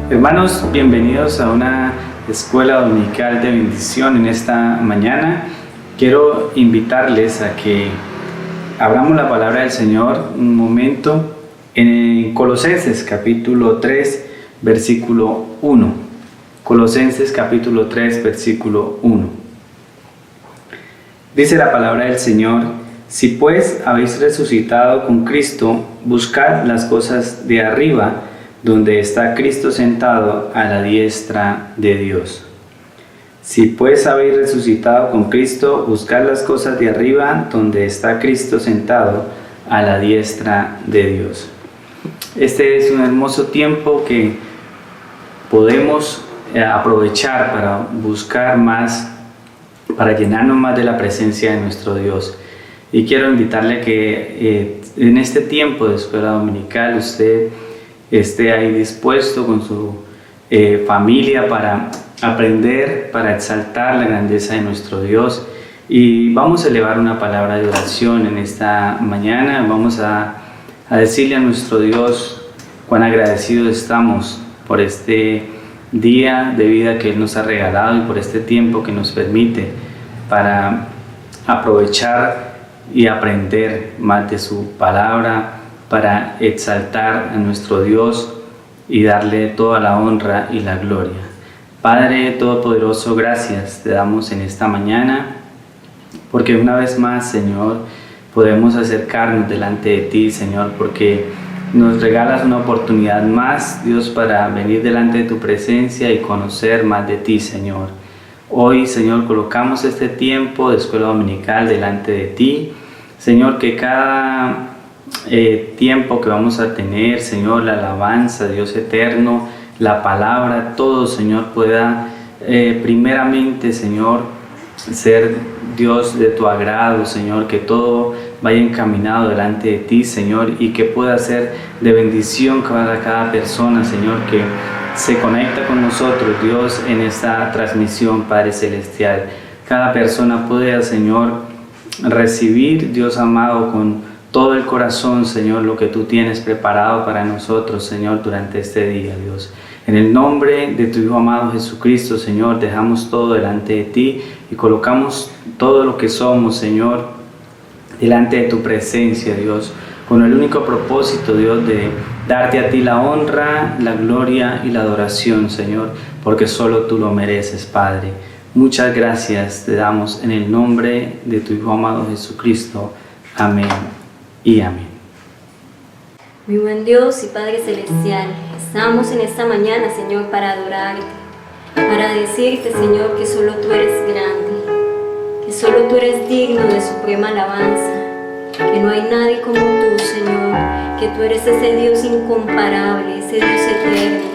Hermanos, bienvenidos a una escuela dominical de bendición en esta mañana. Quiero invitarles a que abramos la palabra del Señor un momento en Colosenses capítulo 3, versículo 1. Colosenses capítulo 3, versículo 1. Dice la palabra del Señor: si pues habéis resucitado con Cristo, buscad las cosas de arriba, donde está Cristo sentado a la diestra de Dios. Si pues habéis resucitado con Cristo, buscad las cosas de arriba, donde está Cristo sentado a la diestra de Dios. Este es un hermoso tiempo que podemos aprovechar para buscar más, para llenarnos más de la presencia de nuestro Dios. Y quiero invitarle a que en este tiempo de escuela dominical usted esté ahí dispuesto con su familia para aprender, para exaltar la grandeza de nuestro Dios. Y vamos a elevar una palabra de oración en esta mañana. Vamos a decirle a nuestro Dios cuán agradecidos estamos por este día de vida que Él nos ha regalado y por este tiempo que nos permite para aprovechar y aprender más de su palabra, para exaltar a nuestro Dios y darle toda la honra y la gloria. Padre Todopoderoso, gracias te damos en esta mañana, porque una vez más, Señor, podemos acercarnos delante de ti, Señor, porque nos regalas una oportunidad más, Dios, para venir delante de tu presencia y conocer más de ti, Señor. Hoy, Señor, colocamos este tiempo de escuela dominical delante de ti, Señor, que cada tiempo que vamos a tener, Señor, la alabanza, Dios eterno, la palabra, todo, Señor, pueda primeramente, Señor, ser Dios de tu agrado, Señor, que todo vaya encaminado delante de ti, Señor, y que pueda ser de bendición para cada persona, Señor, que se conecta con nosotros, Dios, en esta transmisión, Padre Celestial. Cada persona pueda, Señor, recibir, Dios amado, con todo el corazón, Señor, lo que tú tienes preparado para nosotros, Señor, durante este día, Dios. En el nombre de tu Hijo amado Jesucristo, Señor, dejamos todo delante de ti y colocamos todo lo que somos, Señor, delante de tu presencia, Dios, con el único propósito, Dios, de darte a ti la honra, la gloria y la adoración, Señor, porque solo tú lo mereces, Padre. Muchas gracias te damos en el nombre de tu Hijo amado Jesucristo. Amén y amén. Mi buen Dios y Padre Celestial, estamos en esta mañana, Señor, para adorarte, para decirte, Señor, que solo tú eres grande, que solo tú eres digno de suprema alabanza, que no hay nadie como tú, Señor, que tú eres ese Dios incomparable, ese Dios eterno,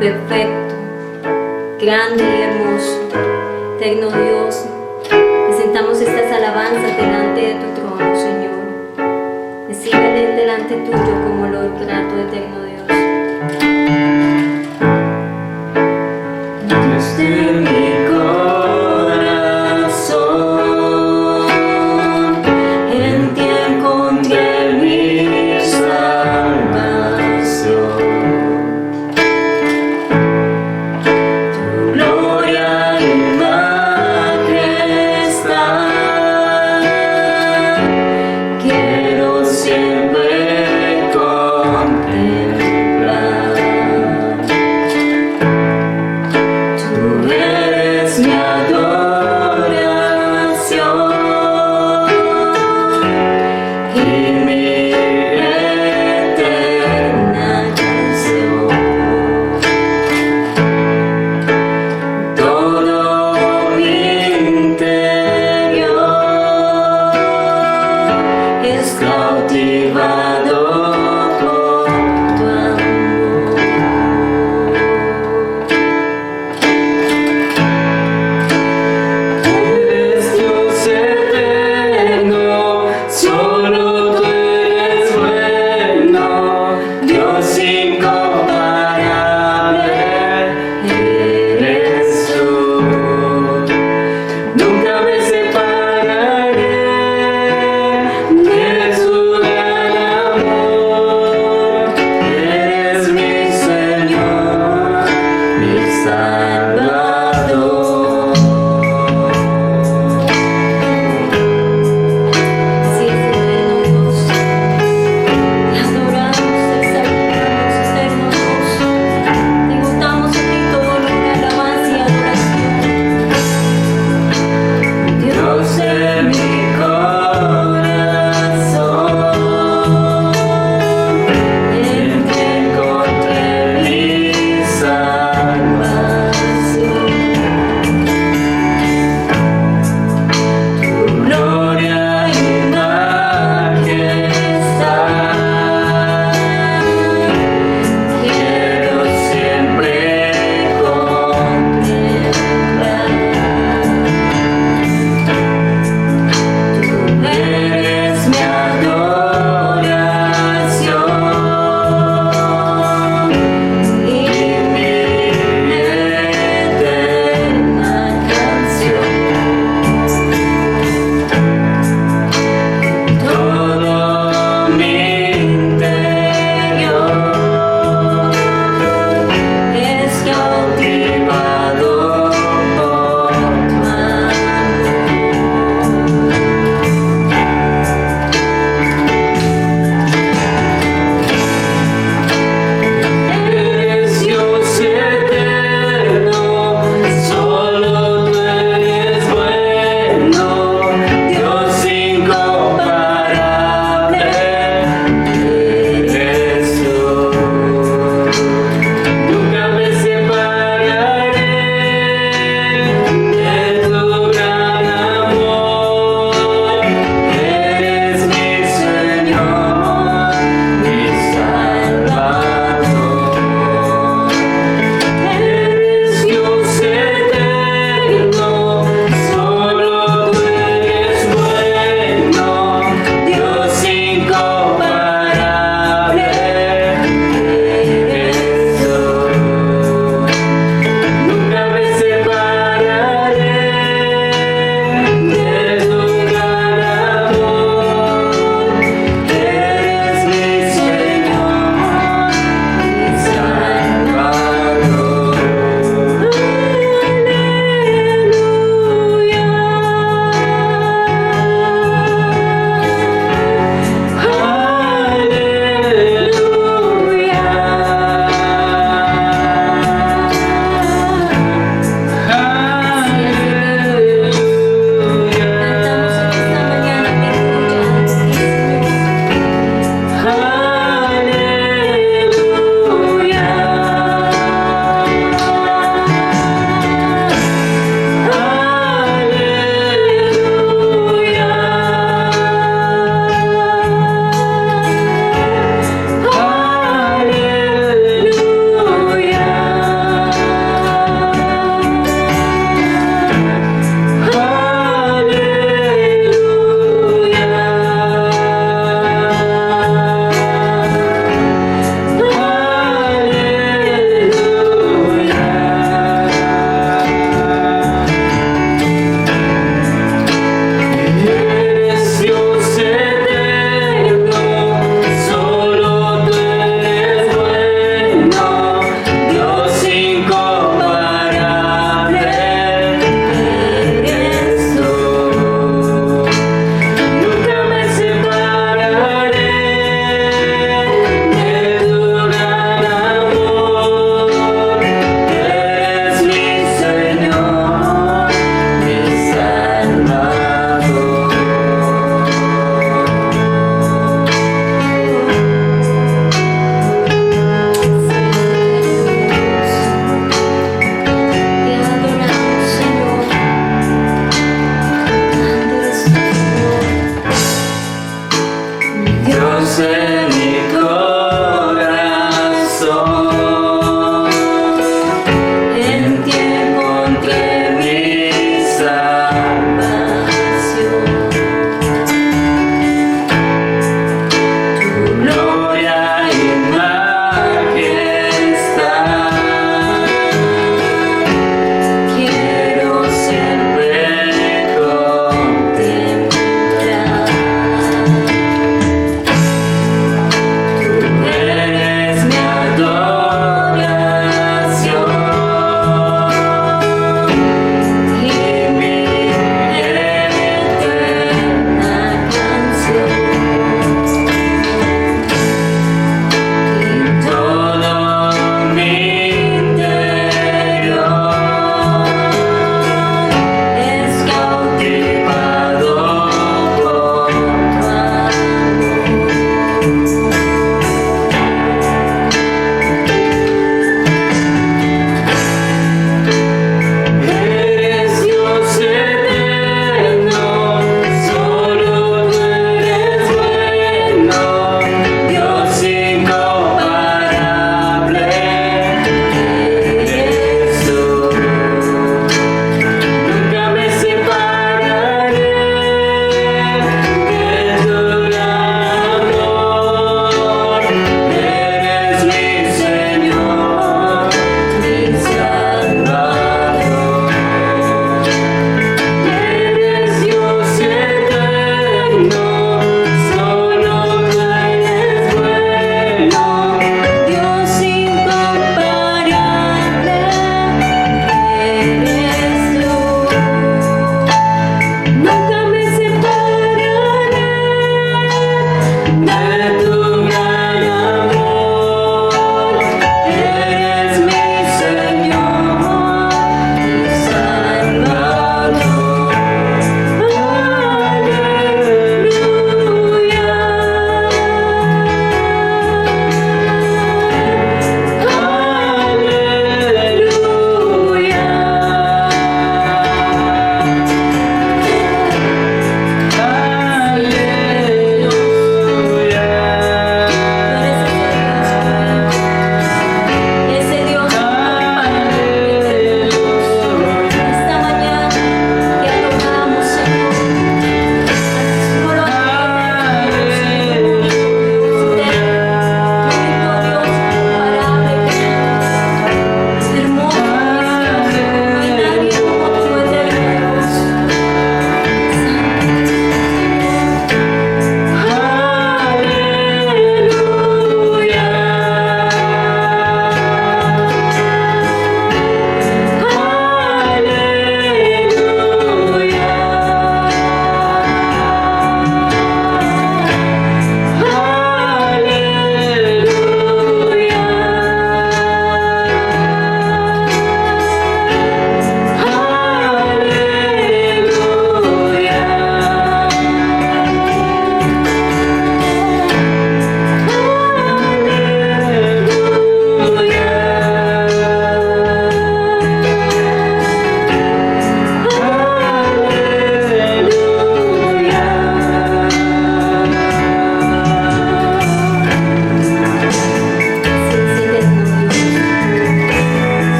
perfecto, grande y hermoso, eterno Dios. Presentamos estas alabanzas delante de tu trono, Señor. Recíbele delante tuyo como lo grato, eterno Dios. Desde mi corazón, en ti encontré mi salvación. Tu gloria y majestad quiero siempre contemplar.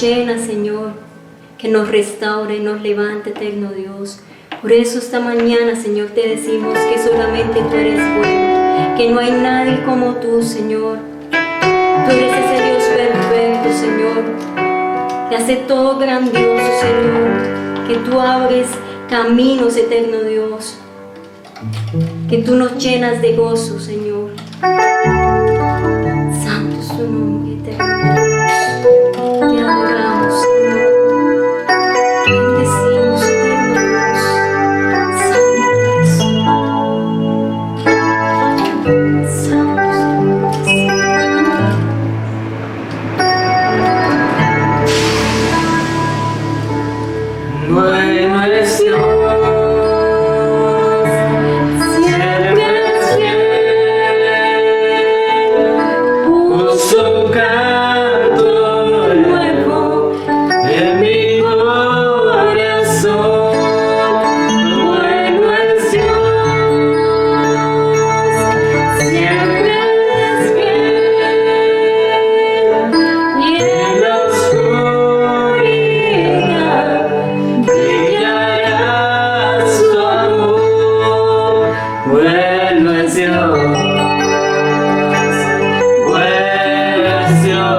llena, Señor, que nos restaure, nos levante, eterno Dios. Por eso esta mañana, Señor, te decimos que solamente tú eres bueno, que no hay nadie como tú, Señor. Tú eres ese Dios perfecto, Señor, que hace todo grandioso, Señor, que tú abres caminos, eterno Dios, que tú nos llenas de gozo, Señor. Santo es tu nombre, eterno Dios. Te adoramos, Señor. Te bendecimos, eterno Dios. Santo eres tú. Santo es tu nombre, Señor. Bueno es Dios. Bueno es Dios.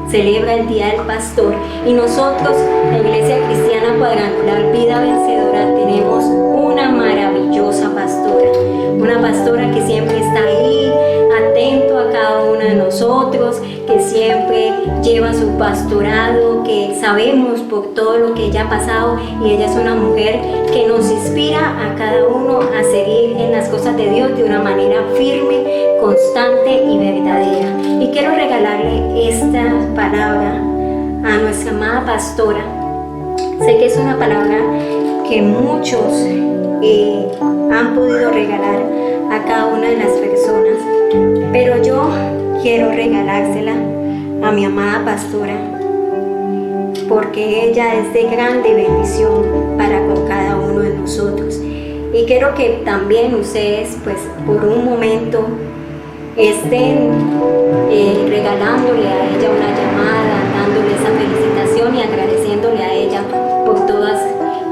celebra el Día del Pastor y nosotros, la Iglesia Cristiana Cuadrangular Vida Vencedora, tenemos una maravillosa pastora, una pastora que siempre está ahí, atento a cada uno de nosotros, que siempre lleva su pastorado, que sabemos por todo lo que ella ha pasado, y ella es una mujer que nos inspira a cada uno a seguir en las cosas de Dios de una manera firme, constante y verdadera. Y quiero regalarle esta palabra a nuestra amada pastora. Sé que es una palabra que muchos han podido regalar a cada una de las personas, pero yo quiero regalársela a mi amada pastora, porque ella es de grande bendición para con cada uno de nosotros. Y quiero que también ustedes, pues, por un momento estén regalándole a ella una llamada, dándole esa felicitación y agradeciéndole a ella por todos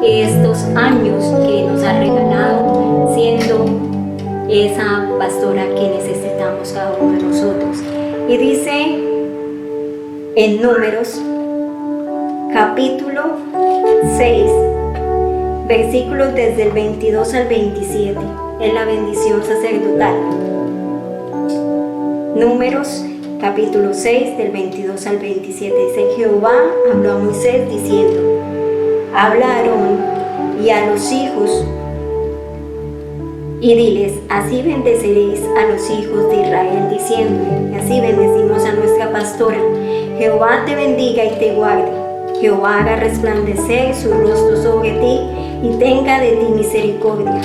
estos años que nos ha regalado, siendo esa pastora que necesitamos cada uno de nosotros. Y dice en Números capítulo 6, versículos desde el 22 al 27, en la bendición sacerdotal. Números capítulo 6 del 22 al 27 dice: Jehová habló a Moisés diciendo: habla a Aarón y a los hijos y diles: así bendeceréis a los hijos de Israel, diciendo, y así bendecimos a nuestra pastora: Jehová te bendiga y te guarde, Jehová haga resplandecer su rostro sobre ti y tenga de ti misericordia,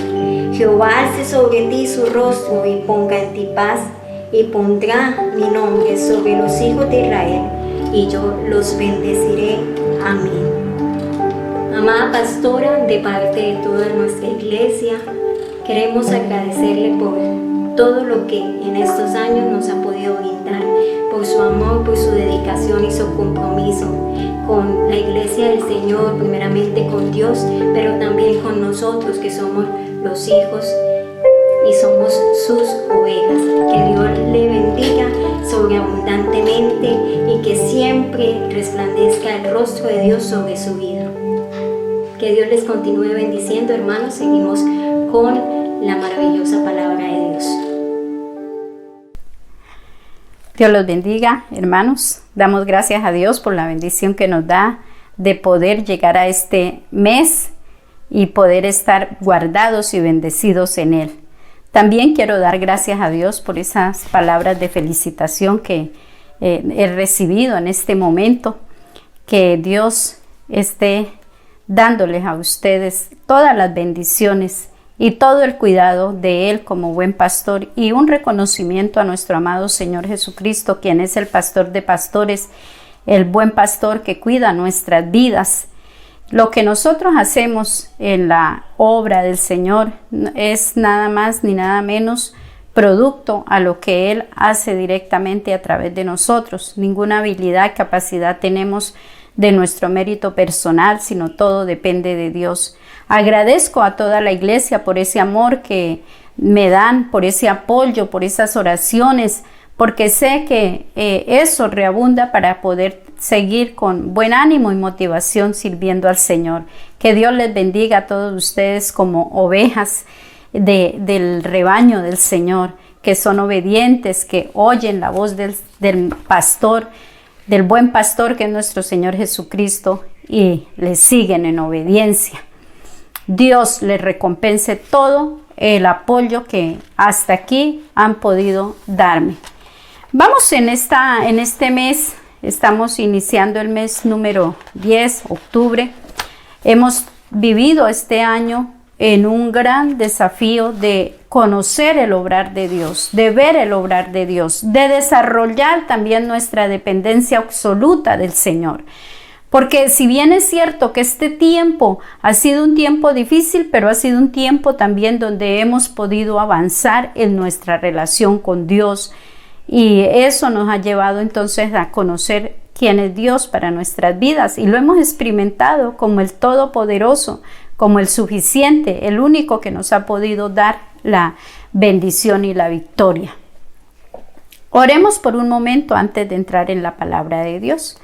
Jehová alce sobre ti su rostro y ponga en ti paz, y pondrá mi nombre sobre los hijos de Israel, y yo los bendeciré. Amén. Amada pastora, de parte de toda nuestra iglesia, queremos agradecerle por todo lo que en estos años nos ha podido brindar, por su amor, por su dedicación y su compromiso con la iglesia del Señor, primeramente con Dios, pero también con nosotros que somos los hijos y somos sus ovejas. Que Dios le bendiga sobreabundantemente y que siempre resplandezca el rostro de Dios sobre su vida. Que Dios les continúe bendiciendo, hermanos. Seguimos con la maravillosa palabra de Dios. Dios los bendiga, hermanos. Damos gracias a Dios por la bendición que nos da de poder llegar a este mes y poder estar guardados y bendecidos en Él. También quiero dar gracias a Dios por esas palabras de felicitación que he recibido en este momento. Que Dios esté dándoles a ustedes todas las bendiciones y todo el cuidado de Él como buen pastor, y un reconocimiento a nuestro amado Señor Jesucristo, quien es el pastor de pastores, el buen pastor que cuida nuestras vidas. Lo que nosotros hacemos en la obra del Señor es nada más ni nada menos producto a lo que Él hace directamente a través de nosotros. Ninguna habilidad, capacidad tenemos de nuestro mérito personal, sino todo depende de Dios. Agradezco a toda la iglesia por ese amor que me dan, por ese apoyo, por esas oraciones, porque sé que eso reabunda para poder seguir con buen ánimo y motivación sirviendo al Señor. Que Dios les bendiga a todos ustedes como ovejas del rebaño del Señor, que son obedientes, que oyen la voz del pastor, del buen pastor que es nuestro Señor Jesucristo, y le siguen en obediencia. Dios les recompense todo el apoyo que hasta aquí han podido darme. Vamos en este mes, estamos iniciando el mes número 10, octubre. Hemos vivido este año en un gran desafío de conocer el obrar de Dios, de ver el obrar de Dios, de desarrollar también nuestra dependencia absoluta del Señor. Porque si bien es cierto que este tiempo ha sido un tiempo difícil, pero ha sido un tiempo también donde hemos podido avanzar en nuestra relación con Dios, y eso nos ha llevado entonces a conocer quién es Dios para nuestras vidas, y lo hemos experimentado como el Todopoderoso, como el suficiente, el único que nos ha podido dar la bendición y la victoria. Oremos por un momento antes de entrar en la palabra de Dios.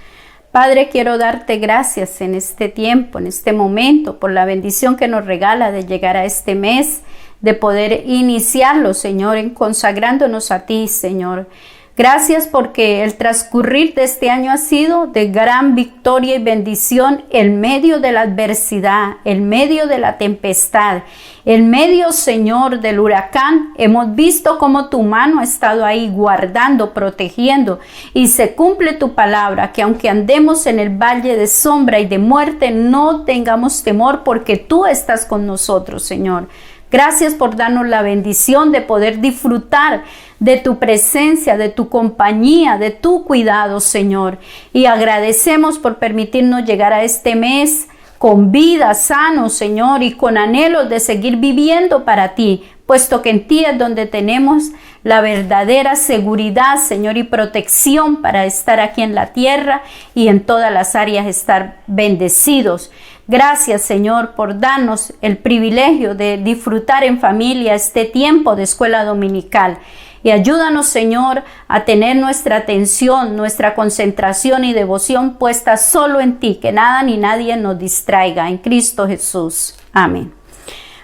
Padre, quiero darte gracias en este tiempo, en este momento, por la bendición que nos regala de llegar a este mes, de poder iniciarlo, Señor, en consagrándonos a ti, Señor. Gracias porque el transcurrir de este año ha sido de gran victoria y bendición en medio de la adversidad, en medio de la tempestad, en medio, Señor, del huracán. Hemos visto cómo tu mano ha estado ahí guardando, protegiendo, y se cumple tu palabra, que aunque andemos en el valle de sombra y de muerte, no tengamos temor porque tú estás con nosotros, Señor. Gracias por darnos la bendición de poder disfrutar de tu presencia, de tu compañía, de tu cuidado, Señor. Y agradecemos por permitirnos llegar a este mes con vida, sano, Señor, y con anhelos de seguir viviendo para ti, puesto que en ti es donde tenemos la verdadera seguridad, Señor, y protección para estar aquí en la tierra y en todas las áreas estar bendecidos. Gracias, Señor, por darnos el privilegio de disfrutar en familia este tiempo de escuela dominical. Y ayúdanos, Señor, a tener nuestra atención, nuestra concentración y devoción puesta solo en ti, que nada ni nadie nos distraiga. En Cristo Jesús. Amén.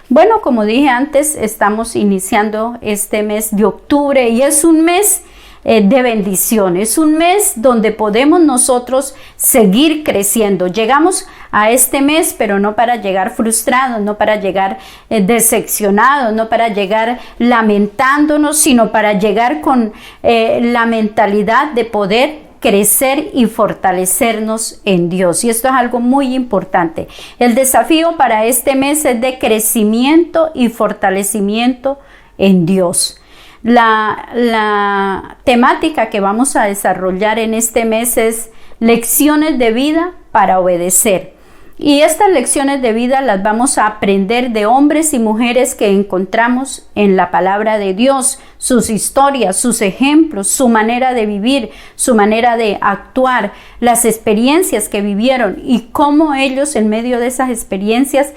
Bueno, como dije antes, estamos iniciando este mes de octubre y es un mes de bendición. Es un mes donde podemos nosotros seguir creciendo. Llegamos a este mes, pero no para llegar frustrados, no para llegar decepcionados, no para llegar lamentándonos, sino para llegar con la mentalidad de poder crecer y fortalecernos en Dios. Y esto es algo muy importante. El desafío para este mes es de crecimiento y fortalecimiento en Dios. La temática que vamos a desarrollar en este mes es lecciones de vida para obedecer. Y estas lecciones de vida las vamos a aprender de hombres y mujeres que encontramos en la palabra de Dios, sus historias, sus ejemplos, su manera de vivir, su manera de actuar, las experiencias que vivieron y cómo ellos en medio de esas experiencias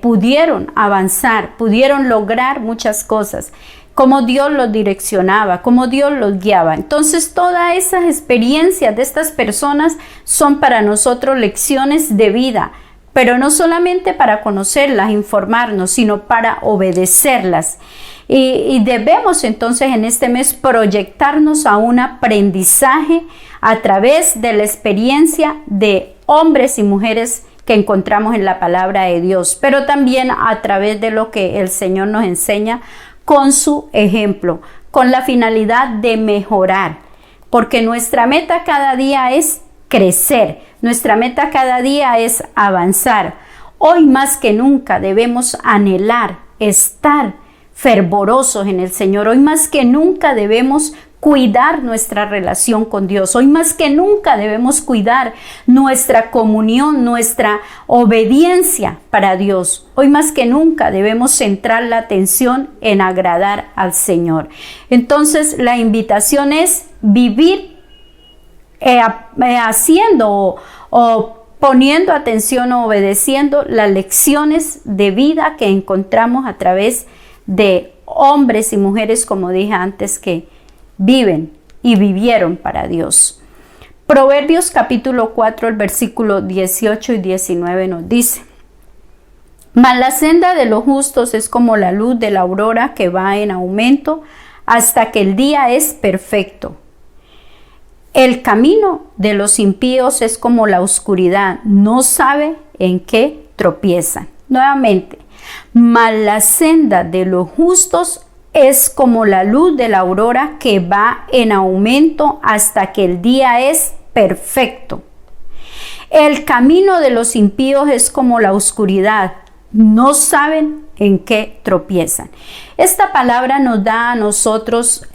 pudieron avanzar, pudieron lograr muchas cosas. Cómo Dios los direccionaba, cómo Dios los guiaba. Entonces, todas esas experiencias de estas personas son para nosotros lecciones de vida, pero no solamente para conocerlas, informarnos, sino para obedecerlas. Y debemos entonces en este mes proyectarnos a un aprendizaje a través de la experiencia de hombres y mujeres que encontramos en la palabra de Dios, pero también a través de lo que el Señor nos enseña con su ejemplo, con la finalidad de mejorar, porque nuestra meta cada día es crecer, nuestra meta cada día es avanzar. Hoy más que nunca debemos anhelar, estar fervorosos en el Señor. Hoy más que nunca debemos cuidar nuestra relación con Dios. Hoy más que nunca debemos cuidar nuestra comunión, nuestra obediencia para Dios. Hoy más que nunca debemos centrar la atención en agradar al Señor. Entonces la invitación es vivir haciendo o poniendo atención o obedeciendo las lecciones de vida que encontramos a través de hombres y mujeres, como dije antes, que viven y vivieron para Dios. Proverbios capítulo 4, el versículo 18 y 19 nos dice: mas la senda de los justos es como la luz de la aurora que va en aumento hasta que el día es perfecto. El camino de los impíos es como la oscuridad, no sabe en qué tropiezan. Nuevamente, mas la senda de los justos es como la luz de la aurora que va en aumento hasta que el día es perfecto. El camino de los impíos es como la oscuridad, no saben en qué tropiezan. Esta palabra nos da a nosotros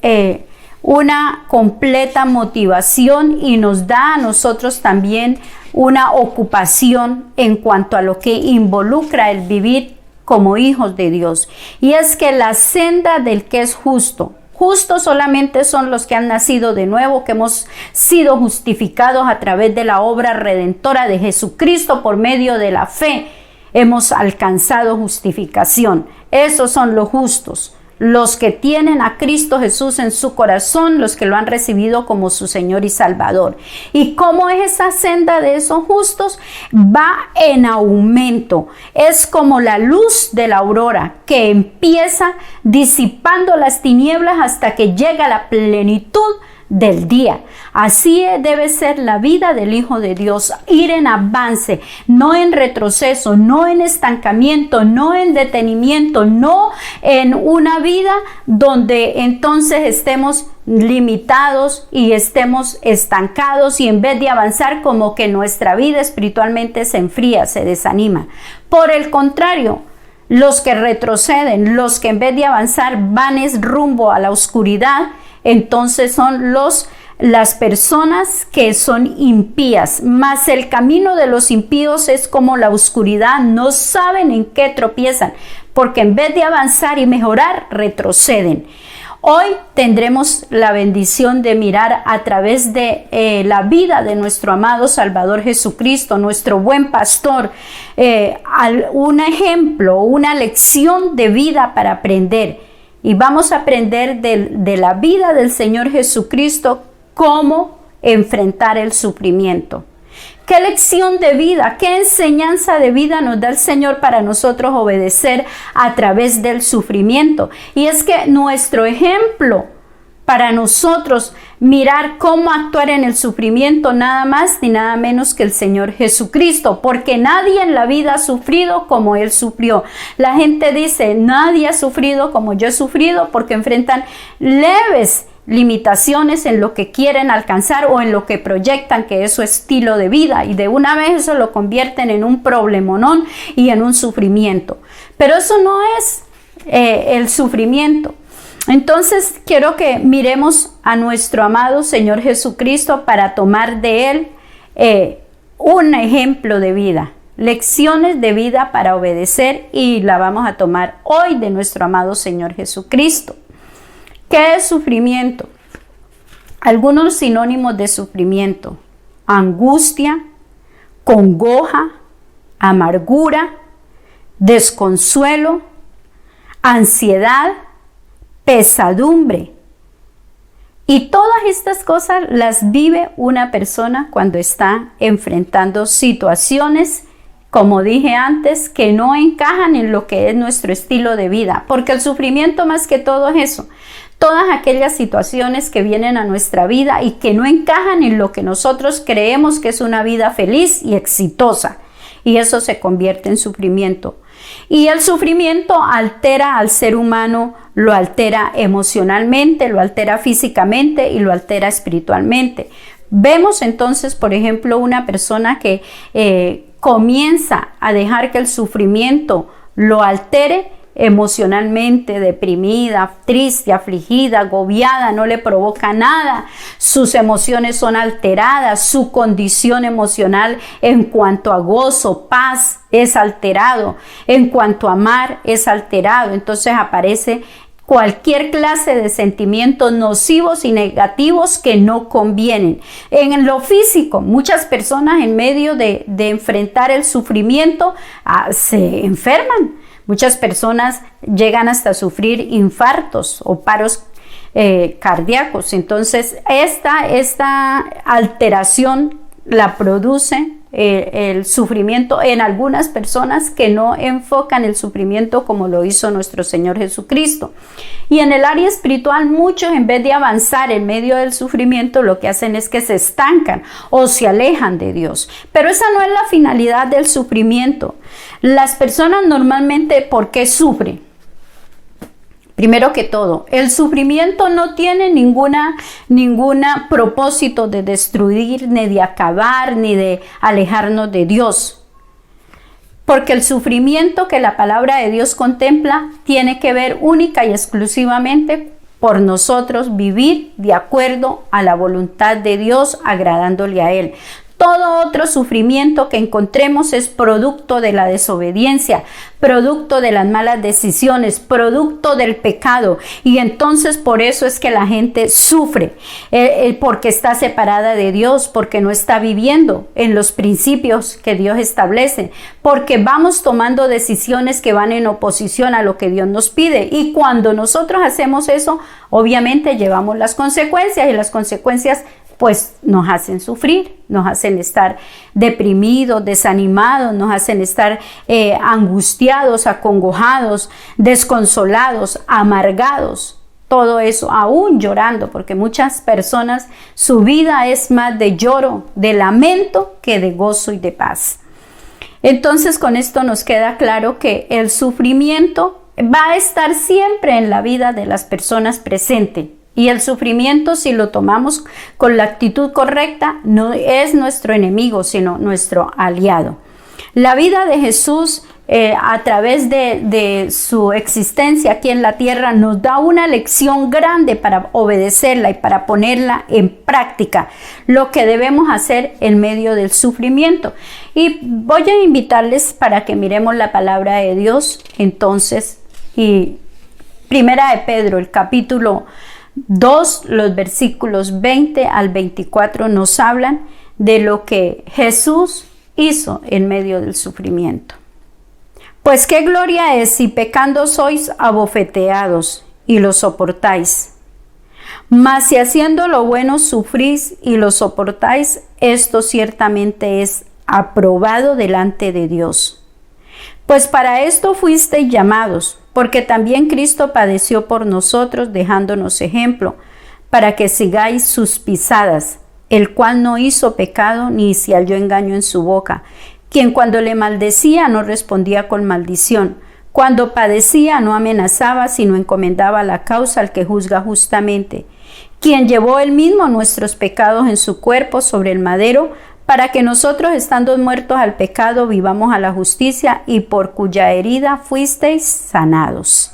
una completa motivación y nos da a nosotros también una ocupación en cuanto a lo que involucra el vivir como hijos de Dios. Y es que la senda del que es justo, justos solamente son los que han nacido de nuevo, que hemos sido justificados a través de la obra redentora de Jesucristo por medio de la fe. Hemos alcanzado justificación. Esos son los justos. los que tienen a Cristo Jesús en su corazón, los que lo han recibido como su Señor y Salvador. ¿Y cómo es esa senda de esos justos? Va en aumento. Es como la luz de la aurora que empieza disipando las tinieblas hasta que llega a la plenitud del día. Así debe ser la vida del Hijo de Dios, ir en avance, no en retroceso, no en estancamiento, no en detenimiento, no en una vida donde entonces estemos limitados y estemos estancados y en vez de avanzar como que nuestra vida espiritualmente se enfría, se desanima. Por el contrario, los que retroceden, los que en vez de avanzar van rumbo a la oscuridad, entonces son las personas que son impías. Mas el camino de los impíos es como la oscuridad, no saben en qué tropiezan, porque en vez de avanzar y mejorar, retroceden. Hoy tendremos la bendición de mirar a través de la vida de nuestro amado Salvador Jesucristo, nuestro buen pastor, un ejemplo, una lección de vida para aprender. Y vamos a aprender de la vida del Señor Jesucristo cómo enfrentar el sufrimiento. ¿Qué lección de vida, qué enseñanza de vida nos da el Señor para nosotros obedecer a través del sufrimiento? Y es que nuestro ejemplo para nosotros mirar cómo actuar en el sufrimiento, nada más ni nada menos que el Señor Jesucristo, porque nadie en la vida ha sufrido como Él sufrió. La gente dice, nadie ha sufrido como yo he sufrido, porque enfrentan leves limitaciones en lo que quieren alcanzar o en lo que proyectan que es su estilo de vida, y de una vez eso lo convierten en un problemonón y en un sufrimiento. Pero eso no es el sufrimiento. Entonces quiero que miremos a nuestro amado Señor Jesucristo para tomar de Él un ejemplo de vida, lecciones de vida para obedecer, y la vamos a tomar hoy de nuestro amado Señor Jesucristo. ¿Qué es sufrimiento? Algunos sinónimos de sufrimiento: angustia, congoja, amargura, desconsuelo, ansiedad, pesadumbre. Y todas estas cosas las vive una persona cuando está enfrentando situaciones, como dije antes, que no encajan en lo que es nuestro estilo de vida, porque el sufrimiento más que todo es eso, todas aquellas situaciones que vienen a nuestra vida y que no encajan en lo que nosotros creemos que es una vida feliz y exitosa, y eso se convierte en sufrimiento. Y el sufrimiento altera al ser humano, lo altera emocionalmente, lo altera físicamente y lo altera espiritualmente. Vemos entonces, por ejemplo, una persona que comienza a dejar que el sufrimiento lo altere emocionalmente, deprimida, triste, afligida, agobiada, no le provoca nada, sus emociones son alteradas, su condición emocional en cuanto a gozo, paz es alterado, en cuanto a amar es alterado. Entonces aparece cualquier clase de sentimientos nocivos y negativos que no convienen. En lo físico, muchas personas en medio de enfrentar el sufrimiento se enferman. Muchas personas llegan hasta sufrir infartos o paros cardíacos. Entonces, esta alteración la produce el sufrimiento en algunas personas que no enfocan el sufrimiento como lo hizo nuestro Señor Jesucristo. Y en el área espiritual, muchos, en vez de avanzar en medio del sufrimiento, lo que hacen es que se estancan o se alejan de Dios. Pero esa no es la finalidad del sufrimiento. Las personas normalmente, ¿por qué sufren? Primero que todo, el sufrimiento no tiene ninguna propósito de destruir, ni de acabar, ni de alejarnos de Dios. Porque el sufrimiento que la palabra de Dios contempla tiene que ver única y exclusivamente por nosotros vivir de acuerdo a la voluntad de Dios, agradándole a Él. Todo otro sufrimiento que encontremos es producto de la desobediencia, producto de las malas decisiones, producto del pecado. Y entonces por eso es que la gente sufre, porque está separada de Dios, porque no está viviendo en los principios que Dios establece, porque vamos tomando decisiones que van en oposición a lo que Dios nos pide. Y cuando nosotros hacemos eso, obviamente llevamos las consecuencias, y las consecuencias pues nos hacen sufrir, nos hacen estar deprimidos, desanimados, nos hacen estar angustiados, acongojados, desconsolados, amargados. Todo eso, aún llorando, porque muchas personas, su vida es más de lloro, de lamento, que de gozo y de paz. Entonces, con esto nos queda claro que el sufrimiento va a estar siempre en la vida de las personas presentes. Y el sufrimiento, si lo tomamos con la actitud correcta, no es nuestro enemigo, sino nuestro aliado. La vida de Jesús, a través de su existencia aquí en la tierra, nos da una lección grande para obedecerla y para ponerla en práctica, lo que debemos hacer en medio del sufrimiento. Y voy a invitarles para que miremos la palabra de Dios, entonces, y Primera de Pedro, el capítulo 2, los versículos 20 al 24 nos hablan de lo que Jesús hizo en medio del sufrimiento. Pues qué gloria es si pecando sois abofeteados y lo soportáis. Mas si haciendo lo bueno sufrís y lo soportáis, esto ciertamente es aprobado delante de Dios. Pues para esto fuisteis llamados, porque también Cristo padeció por nosotros, dejándonos ejemplo, para que sigáis sus pisadas, el cual no hizo pecado ni se halló engaño en su boca, quien cuando le maldecía no respondía con maldición, cuando padecía no amenazaba, sino encomendaba la causa al que juzga justamente, quien llevó él mismo nuestros pecados en su cuerpo sobre el madero, para que nosotros, estando muertos al pecado, vivamos a la justicia, y por cuya herida fuisteis sanados.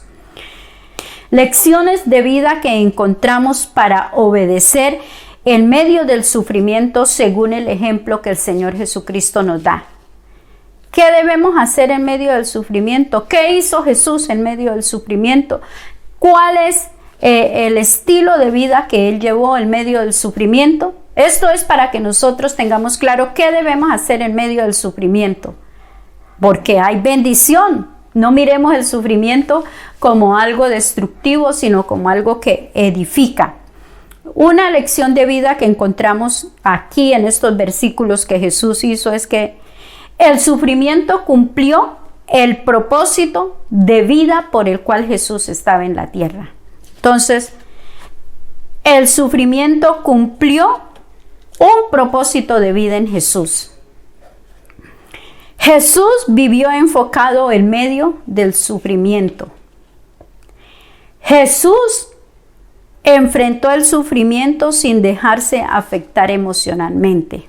Lecciones de vida que encontramos para obedecer en medio del sufrimiento según el ejemplo que el Señor Jesucristo nos da. ¿Qué debemos hacer en medio del sufrimiento? ¿Qué hizo Jesús en medio del sufrimiento? ¿Cuál es el estilo de vida que Él llevó en medio del sufrimiento? Esto es para que nosotros tengamos claro qué debemos hacer en medio del sufrimiento, porque hay bendición. No miremos el sufrimiento como algo destructivo, sino como algo que edifica. Una lección de vida que encontramos aquí en estos versículos que Jesús hizo es que el sufrimiento cumplió el propósito de vida por el cual Jesús estaba en la tierra. Entonces, el sufrimiento cumplió un propósito de vida en Jesús. Jesús vivió enfocado en medio del sufrimiento. Jesús enfrentó el sufrimiento sin dejarse afectar emocionalmente.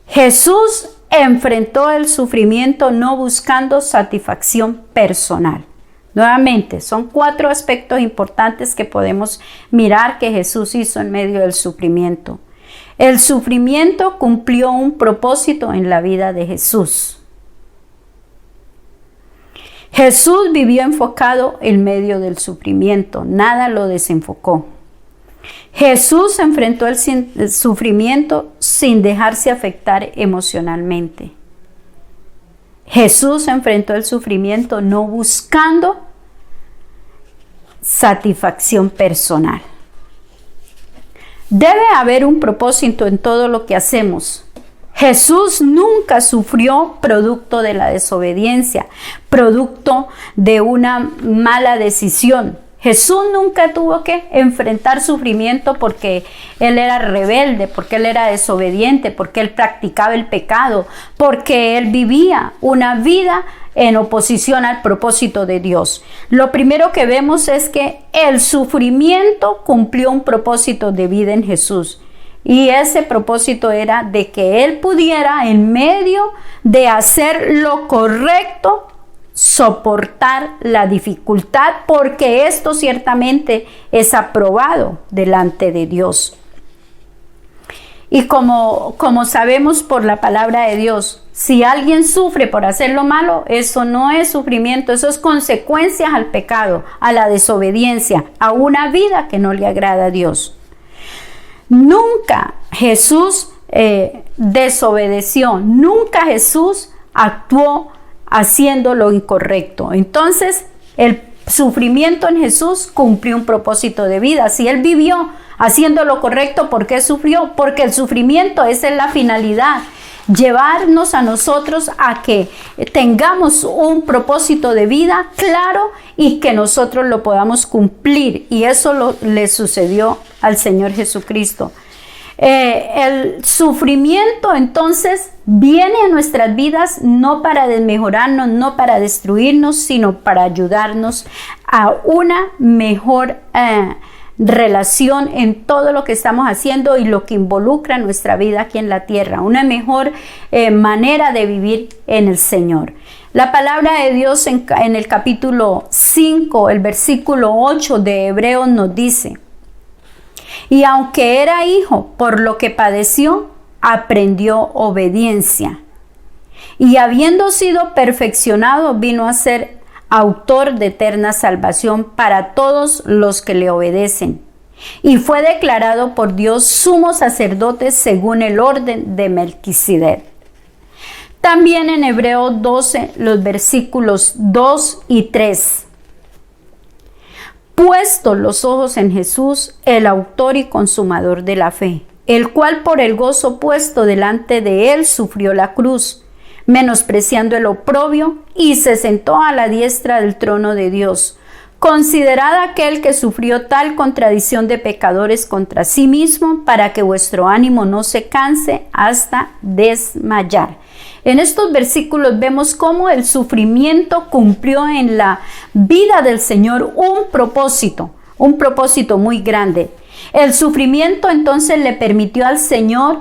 Jesús enfrentó el sufrimiento no buscando satisfacción personal. Nuevamente, son 4 aspectos importantes que podemos mirar que Jesús hizo en medio del sufrimiento. El sufrimiento cumplió un propósito en la vida de Jesús. Jesús vivió enfocado en medio del sufrimiento, nada lo desenfocó. Jesús enfrentó el sufrimiento sin dejarse afectar emocionalmente. Jesús enfrentó el sufrimiento no buscando satisfacción personal. Debe haber un propósito en todo lo que hacemos. Jesús nunca sufrió producto de la desobediencia, producto de una mala decisión. Jesús nunca tuvo que enfrentar sufrimiento porque Él era rebelde, porque Él era desobediente, porque Él practicaba el pecado, porque Él vivía una vida en oposición al propósito de Dios. Lo primero que vemos es que el sufrimiento cumplió un propósito de vida en Jesús. Y ese propósito era de que Él pudiera, en medio de hacer lo correcto, soportar la dificultad, porque esto ciertamente es aprobado delante de Dios. Y como sabemos por la palabra de Dios, si alguien sufre por hacer lo malo, eso no es sufrimiento, eso es consecuencias al pecado, a la desobediencia, a una vida que no le agrada a Dios. Nunca Jesús desobedeció, nunca Jesús actuó haciendo lo incorrecto. Entonces, el sufrimiento en Jesús cumplió un propósito de vida. Si Él vivió haciendo lo correcto, ¿por qué sufrió? Porque el sufrimiento, esa es la finalidad, llevarnos a nosotros a que tengamos un propósito de vida claro y que nosotros lo podamos cumplir. Y eso le sucedió al Señor Jesucristo. El sufrimiento entonces viene a nuestras vidas no para desmejorarnos, no para destruirnos, sino para ayudarnos a una mejor relación en todo lo que estamos haciendo y lo que involucra nuestra vida aquí en la tierra, una mejor manera de vivir en el Señor. La palabra de Dios en el capítulo 5, el versículo 8 de Hebreos nos dice: y aunque era hijo, por lo que padeció, aprendió obediencia. Y habiendo sido perfeccionado, vino a ser autor de eterna salvación para todos los que le obedecen. Y fue declarado por Dios sumo sacerdote según el orden de Melquisedec. También en Hebreos 12, los versículos 2 y 3. Puesto los ojos en Jesús, el autor y consumador de la fe, el cual por el gozo puesto delante de él sufrió la cruz, menospreciando el oprobio, y se sentó a la diestra del trono de Dios. Considerad aquel que sufrió tal contradicción de pecadores contra sí mismo, para que vuestro ánimo no se canse hasta desmayar. En estos versículos vemos cómo el sufrimiento cumplió en la vida del Señor un propósito muy grande. El sufrimiento entonces le permitió al Señor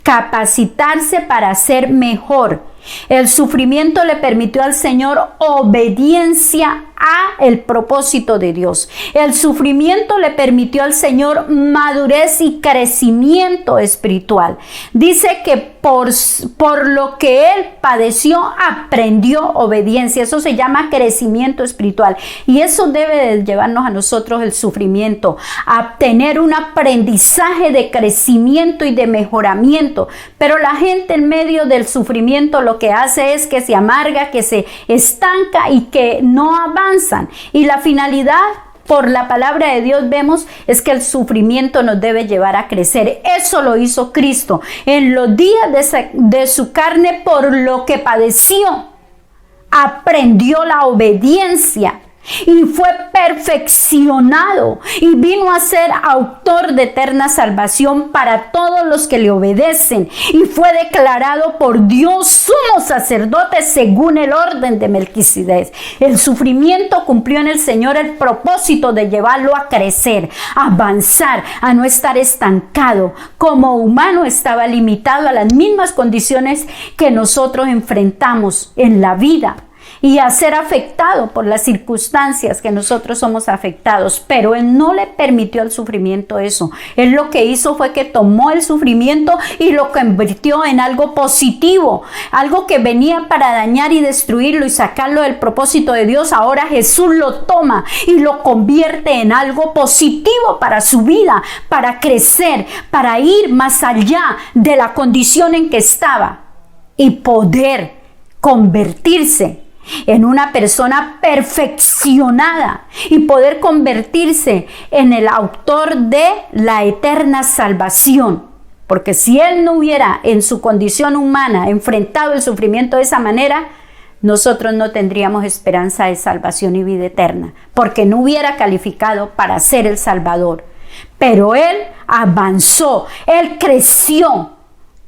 capacitarse para ser mejor. El sufrimiento le permitió al Señor obediencia a el propósito de Dios. El sufrimiento le permitió al Señor madurez y crecimiento espiritual. Dice que por lo que Él padeció, aprendió obediencia. Eso se llama crecimiento espiritual. Y eso debe de llevarnos a nosotros el sufrimiento, a tener un aprendizaje de crecimiento y de mejoramiento. Pero la gente en medio del sufrimiento lo que hace es que se amarga, que se estanca y que no avanzan. Y la finalidad, por la palabra de Dios vemos, es que el sufrimiento nos debe llevar a crecer. Eso lo hizo Cristo en los días de su carne, por lo que padeció. Aprendió la obediencia y fue perfeccionado y vino a ser autor de eterna salvación para todos los que le obedecen, y fue declarado por Dios sumo sacerdote según el orden de Melquisedec. El sufrimiento cumplió en el Señor el propósito de llevarlo a crecer, a avanzar, a no estar estancado. Como humano estaba limitado a las mismas condiciones que nosotros enfrentamos en la vida, y a ser afectado por las circunstancias que nosotros somos afectados. Pero Él no le permitió al sufrimiento eso. Él lo que hizo fue que tomó el sufrimiento y lo convirtió en algo positivo, algo que venía para dañar y destruirlo y sacarlo del propósito de Dios. Ahora Jesús lo toma y lo convierte en algo positivo para su vida, para crecer, para ir más allá de la condición en que estaba y poder convertirse en una persona perfeccionada y poder convertirse en el autor de la eterna salvación. Porque si Él no hubiera en su condición humana enfrentado el sufrimiento de esa manera, nosotros no tendríamos esperanza de salvación y vida eterna, porque no hubiera calificado para ser el Salvador. Pero Él avanzó, Él creció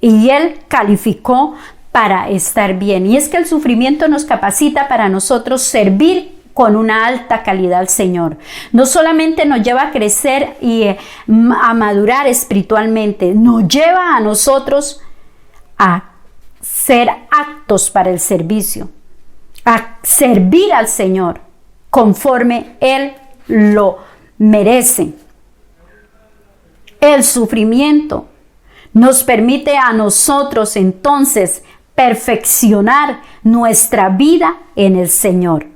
y Él calificó para estar bien. Y es que el sufrimiento nos capacita para nosotros servir con una alta calidad al Señor. No solamente nos lleva a crecer y a madurar espiritualmente, nos lleva a nosotros a ser aptos para el servicio, a servir al Señor conforme Él lo merece. El sufrimiento nos permite a nosotros entonces perfeccionar nuestra vida en el Señor.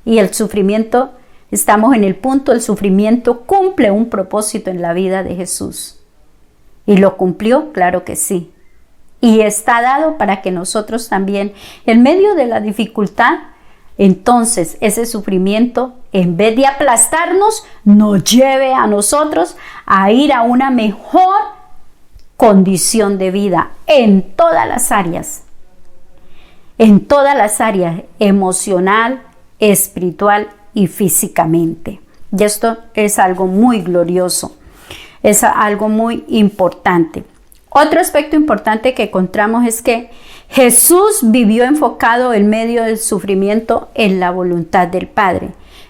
Y el sufrimiento, estamos en el punto, el sufrimiento cumple un propósito en la vida de Jesús. ¿Y lo cumplió? Claro que sí. Y está dado para que nosotros también, en medio de la dificultad, entonces ese sufrimiento, en vez de aplastarnos, nos lleve a nosotros a ir a una mejor condición de vida en todas las áreas. En todas las áreas, emocional, espiritual y físicamente. Y esto es algo muy glorioso, es algo muy importante. Otro aspecto importante que encontramos es que Jesús vivió enfocado en medio del sufrimiento en la voluntad del Padre.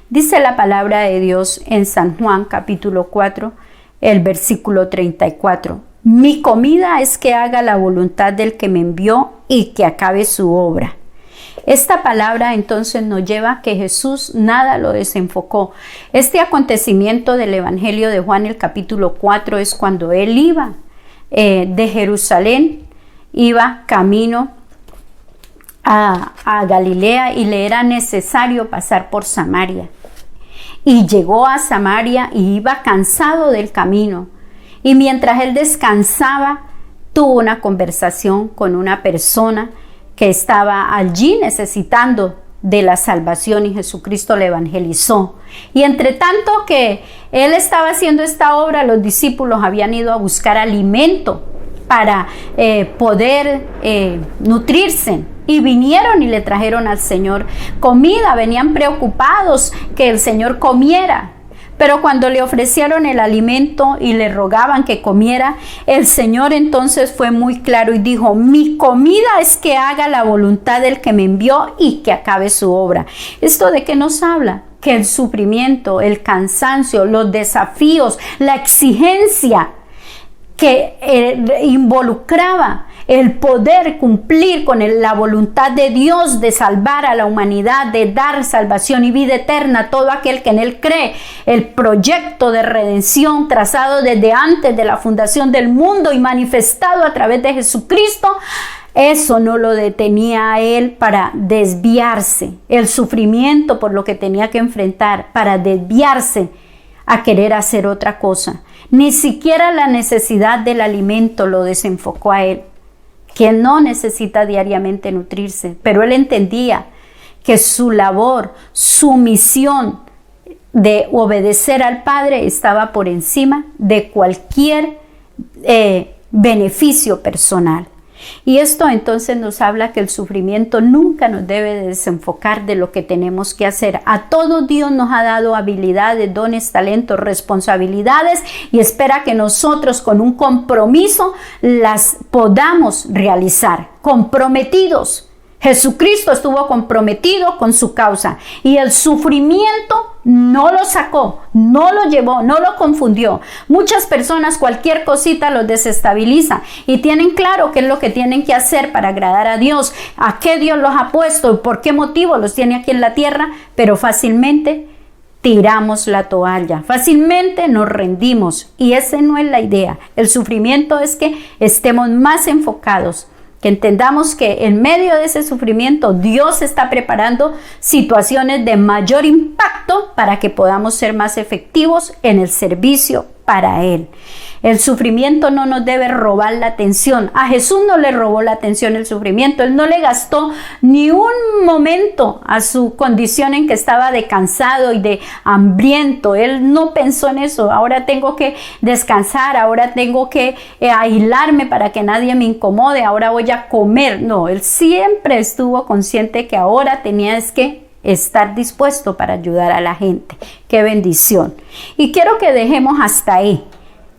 Dice la palabra de Dios en San Juan capítulo 4, el versículo 34. Mi comida es que haga la voluntad del que me envió y que acabe su obra. Esta palabra entonces nos lleva a que Jesús nada lo desenfocó. Este acontecimiento del Evangelio de Juan, el capítulo 4, es cuando él iba de Jerusalén, iba camino a Galilea y le era necesario pasar por Samaria. Y llegó a Samaria y iba cansado del camino. Y mientras él descansaba, tuvo una conversación con una persona que estaba allí necesitando de la salvación y Jesucristo le evangelizó. Y entre tanto que él estaba haciendo esta obra, los discípulos habían ido a buscar alimento para poder nutrirse. Y vinieron y le trajeron al Señor comida, venían preocupados que el Señor comiera. Pero cuando le ofrecieron el alimento y le rogaban que comiera, el Señor entonces fue muy claro y dijo: mi comida es que haga la voluntad del que me envió y que acabe su obra. ¿Esto de qué nos habla? Que el sufrimiento, el cansancio, los desafíos, la exigencia que involucraba el poder cumplir con la voluntad de Dios de salvar a la humanidad, de dar salvación y vida eterna a todo aquel que en Él cree, el proyecto de redención trazado desde antes de la fundación del mundo y manifestado a través de Jesucristo, eso no lo detenía a él para desviarse, el sufrimiento por lo que tenía que enfrentar, para desviarse a querer hacer otra cosa. Ni siquiera la necesidad del alimento lo desenfocó a él, que no necesita diariamente nutrirse, pero él entendía que su labor, su misión de obedecer al Padre estaba por encima de cualquier beneficio personal. Y esto entonces nos habla que el sufrimiento nunca nos debe de desenfocar de lo que tenemos que hacer. A todos Dios nos ha dado habilidades, dones, talentos, responsabilidades y espera que nosotros con un compromiso las podamos realizar, comprometidos. Jesucristo estuvo comprometido con su causa y el sufrimiento no lo sacó, no lo llevó, no lo confundió. Muchas personas cualquier cosita los desestabiliza y tienen claro qué es lo que tienen que hacer para agradar a Dios, a qué Dios los ha puesto y por qué motivo los tiene aquí en la tierra, pero fácilmente tiramos la toalla, fácilmente nos rendimos y esa no es la idea. El sufrimiento es que estemos más enfocados, que entendamos que en medio de ese sufrimiento Dios está preparando situaciones de mayor impacto para que podamos ser más efectivos en el servicio para Él. El sufrimiento no nos debe robar la atención. A Jesús no le robó la atención el sufrimiento. Él no le gastó ni un momento a su condición en que estaba de cansado y de hambriento. Él no pensó en eso. Ahora tengo que descansar, ahora tengo que aislarme para que nadie me incomode, ahora voy a comer. No, él siempre estuvo consciente que ahora tenía que estar dispuesto para ayudar a la gente. ¡Qué bendición! Y quiero que dejemos hasta ahí.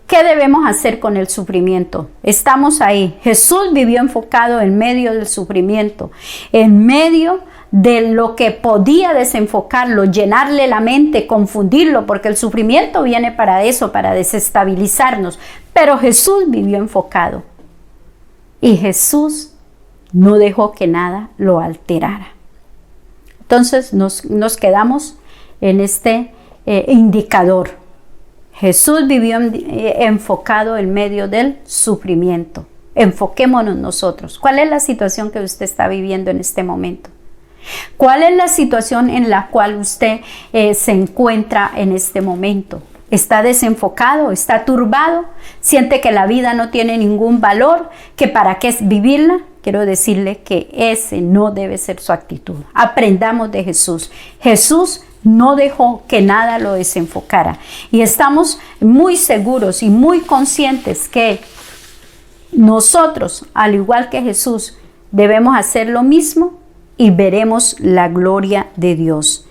¿Qué debemos hacer con el sufrimiento? Estamos ahí. Jesús vivió enfocado en medio del sufrimiento, en medio de lo que podía desenfocarlo, llenarle la mente, confundirlo, porque el sufrimiento viene para eso, para desestabilizarnos. Pero Jesús vivió enfocado y Jesús no dejó que nada lo alterara. Entonces nos quedamos en este indicador. Jesús vivió enfocado en medio del sufrimiento. Enfoquémonos nosotros. ¿Cuál es la situación que usted está viviendo en este momento? ¿Cuál es la situación en la cual usted se encuentra en este momento? ¿Está desenfocado? ¿Está turbado? ¿Siente que la vida no tiene ningún valor? ¿Que para qué es vivirla? Quiero decirle que ese no debe ser su actitud. Aprendamos de Jesús. Jesús no dejó que nada lo desenfocara. Y estamos muy seguros y muy conscientes que nosotros, al igual que Jesús, debemos hacer lo mismo y veremos la gloria de Dios.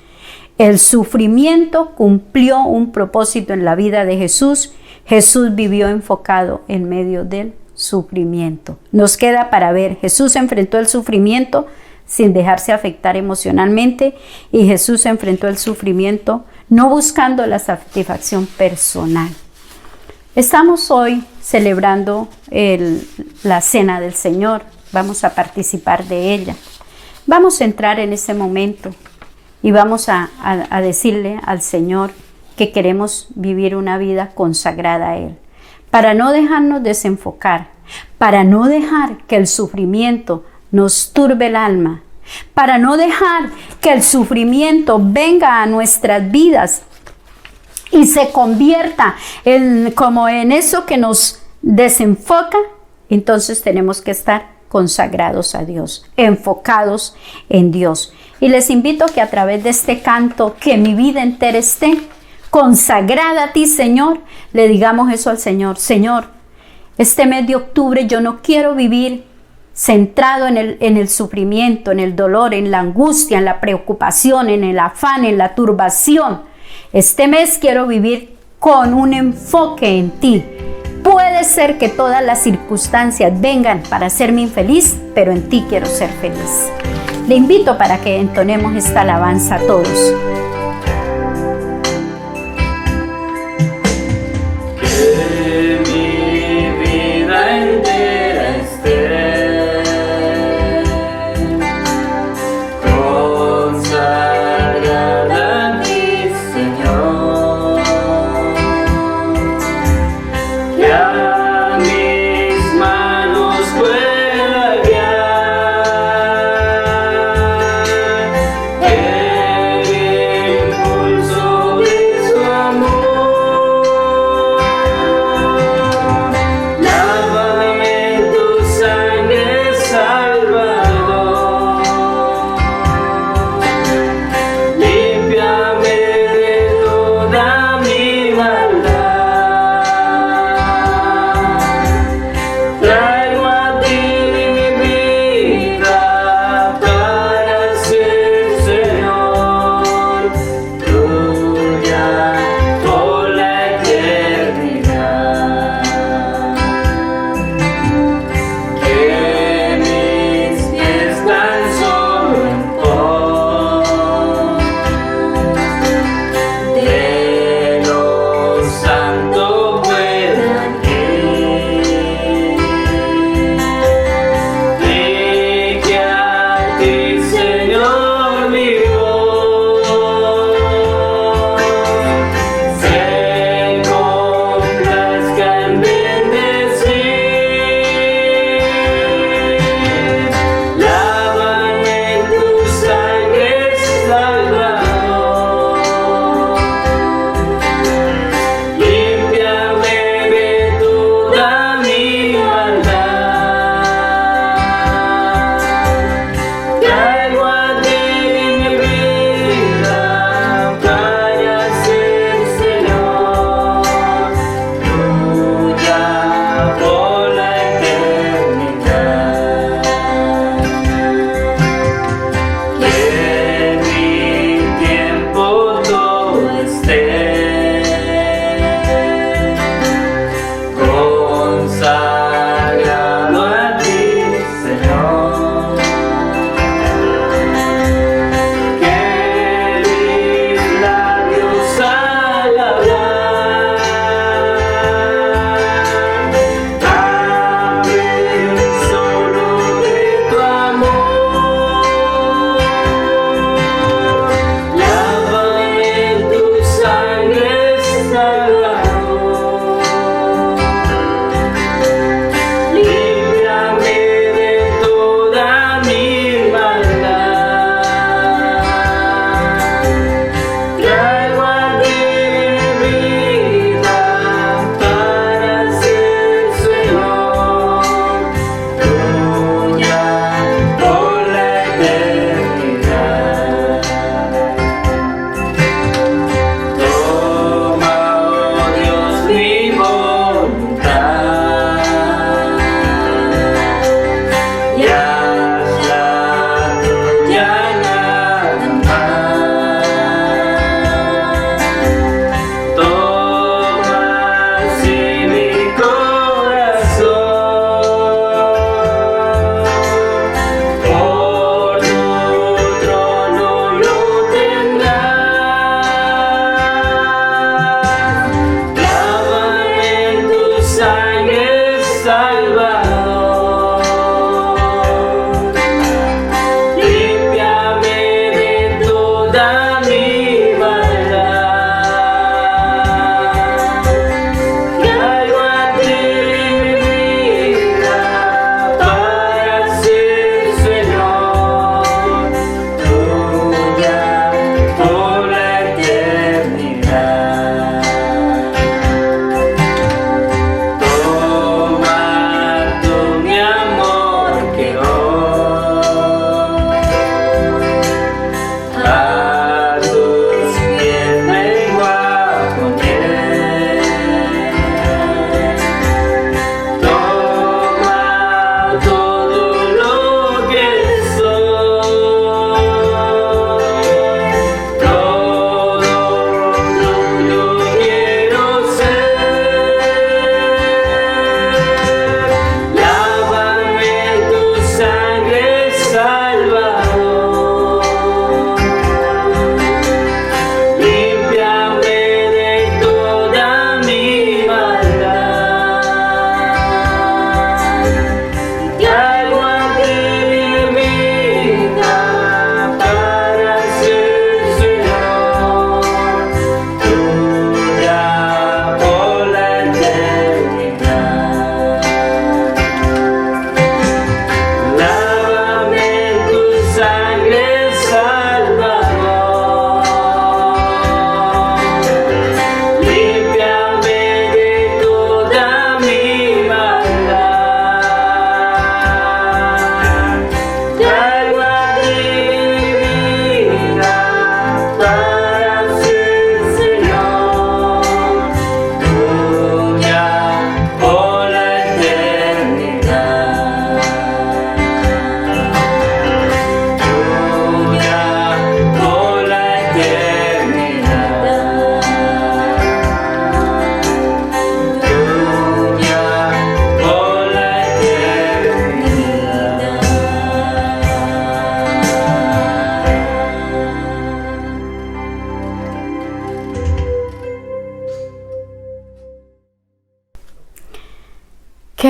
El sufrimiento cumplió un propósito en la vida de Jesús. Jesús vivió enfocado en medio del sufrimiento. Nos queda para ver. Jesús enfrentó el sufrimiento sin dejarse afectar emocionalmente, y Jesús enfrentó el sufrimiento no buscando la satisfacción personal. Estamos hoy celebrando la Cena del Señor. Vamos a participar de ella. Vamos a entrar en ese momento y vamos a decirle al Señor que queremos vivir una vida consagrada a Él, para no dejarnos desenfocar, para no dejar que el sufrimiento nos turbe el alma, para no dejar que el sufrimiento venga a nuestras vidas y se convierta como en eso que nos desenfoca. Entonces tenemos que estar consagrados a Dios, enfocados en Dios. Y les invito que a través de este canto, que mi vida entera esté consagrada a ti, Señor, le digamos eso al Señor. Señor, este mes de octubre yo no quiero vivir centrado en el sufrimiento, en el dolor, en la angustia, en la preocupación, en el afán, en la turbación. Este mes quiero vivir con un enfoque en ti. Puede ser que todas las circunstancias vengan para hacerme infeliz, pero en ti quiero ser feliz. Le invito para que entonemos esta alabanza a todos. Que mi vida entera esté consagrada a ti, Señor, que a mis manos pueda guiar, que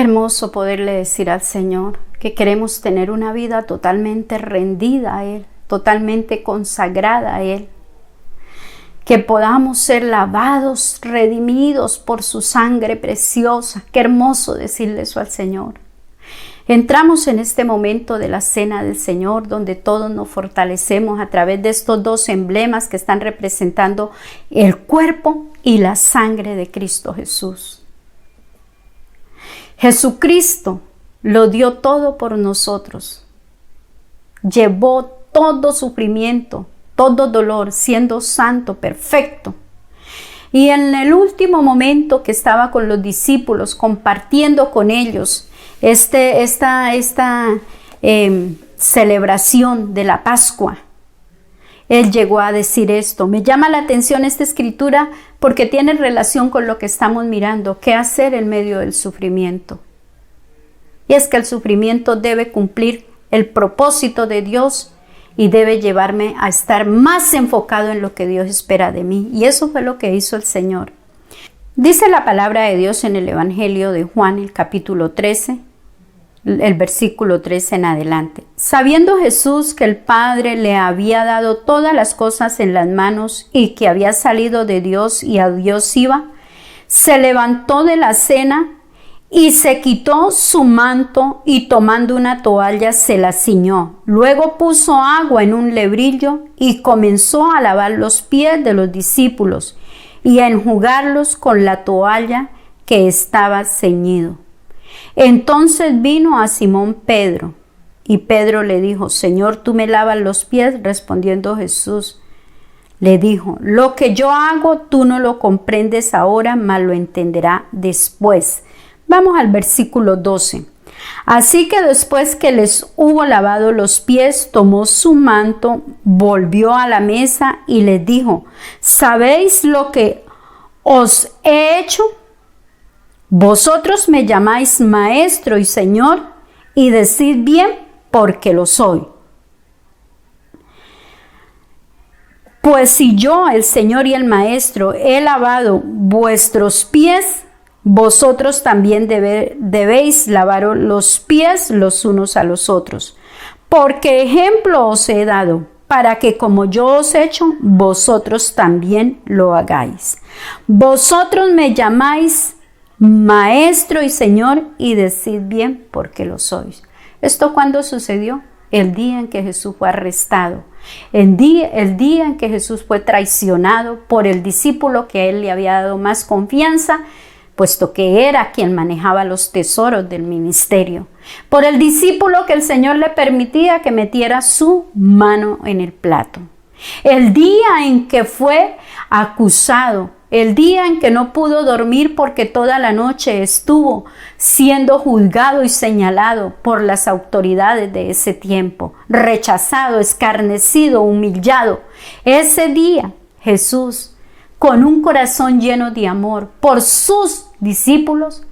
hermoso poderle decir al Señor que queremos tener una vida totalmente rendida a Él, totalmente consagrada a Él. Que podamos ser lavados, redimidos por su sangre preciosa. Qué hermoso decirle eso al Señor. Entramos en este momento de la cena del Señor, donde todos nos fortalecemos a través de estos dos emblemas que están representando el cuerpo y la sangre de Cristo Jesús. Jesucristo lo dio todo por nosotros. Llevó todo sufrimiento, todo dolor, siendo santo, perfecto. Y en el último momento que estaba con los discípulos, compartiendo con ellos esta celebración de la Pascua, Él llegó a decir esto. Me llama la atención esta escritura porque tiene relación con lo que estamos mirando. ¿Qué hacer en medio del sufrimiento? Y es que el sufrimiento debe cumplir el propósito de Dios y debe llevarme a estar más enfocado en lo que Dios espera de mí. Y eso fue lo que hizo el Señor. Dice la palabra de Dios en el Evangelio de Juan, el capítulo 13, el versículo 13 en adelante. Sabiendo Jesús que el Padre le había dado todas las cosas en las manos y que había salido de Dios y a Dios iba, se levantó de la cena y se quitó su manto y tomando una toalla se la ciñó. Luego puso agua en un lebrillo y comenzó a lavar los pies de los discípulos y a enjugarlos con la toalla que estaba ceñido. Entonces vino a Simón Pedro y Pedro le dijo: Señor, ¿tú me lavas los pies? Respondiendo Jesús le dijo: lo que yo hago tú no lo comprendes ahora, mas lo entenderá después. Vamos al versículo 12. Así que después que les hubo lavado los pies, tomó su manto, volvió a la mesa y les dijo: ¿sabéis lo que os he hecho? Vosotros me llamáis maestro y señor, y decid bien, porque lo soy. Pues si yo, el Señor y el Maestro, he lavado vuestros pies, vosotros también debéis lavar los pies los unos a los otros. Porque ejemplo os he dado, para que como yo os he hecho, vosotros también lo hagáis. Vosotros me llamáis Maestro y Señor, y decid bien, porque lo sois. ¿Esto cuándo sucedió? El día en que Jesús fue arrestado. El día en que Jesús fue traicionado por el discípulo que a él le había dado más confianza, puesto que era quien manejaba los tesoros del ministerio. Por el discípulo que el Señor le permitía que metiera su mano en el plato. El día en que fue acusado, el día en que no pudo dormir porque toda la noche estuvo siendo juzgado y señalado por las autoridades de ese tiempo, rechazado, escarnecido, humillado. Ese día Jesús, con un corazón lleno de amor por sus discípulos,